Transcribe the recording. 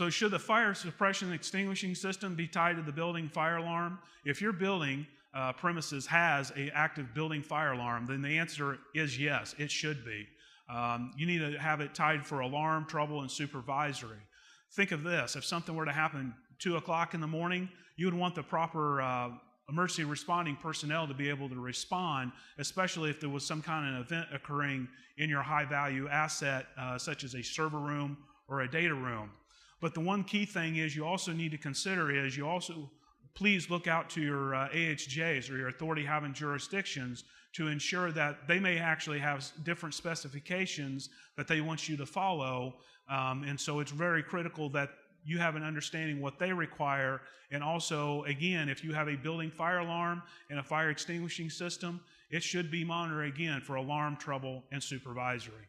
So should the fire suppression extinguishing system be tied to the building fire alarm? If your building premises has an active building fire alarm, then the answer is yes, it should be. You need to have it tied for alarm, trouble, and supervisory. Think of this, if something were to happen 2 o'clock in the morning, you would want the proper emergency responding personnel to be able to respond, especially if there was some kind of event occurring in your high value asset, such as a server room or a data room. But the one key thing is you also need to consider is you also please look out to your AHJs or your authority having jurisdictions to ensure that they may actually have different specifications that they want you to follow. And so it's very critical that you have an understanding what they require. And also, again, if you have a building fire alarm and a fire extinguishing system, it should be monitored again for alarm, trouble, and supervisory.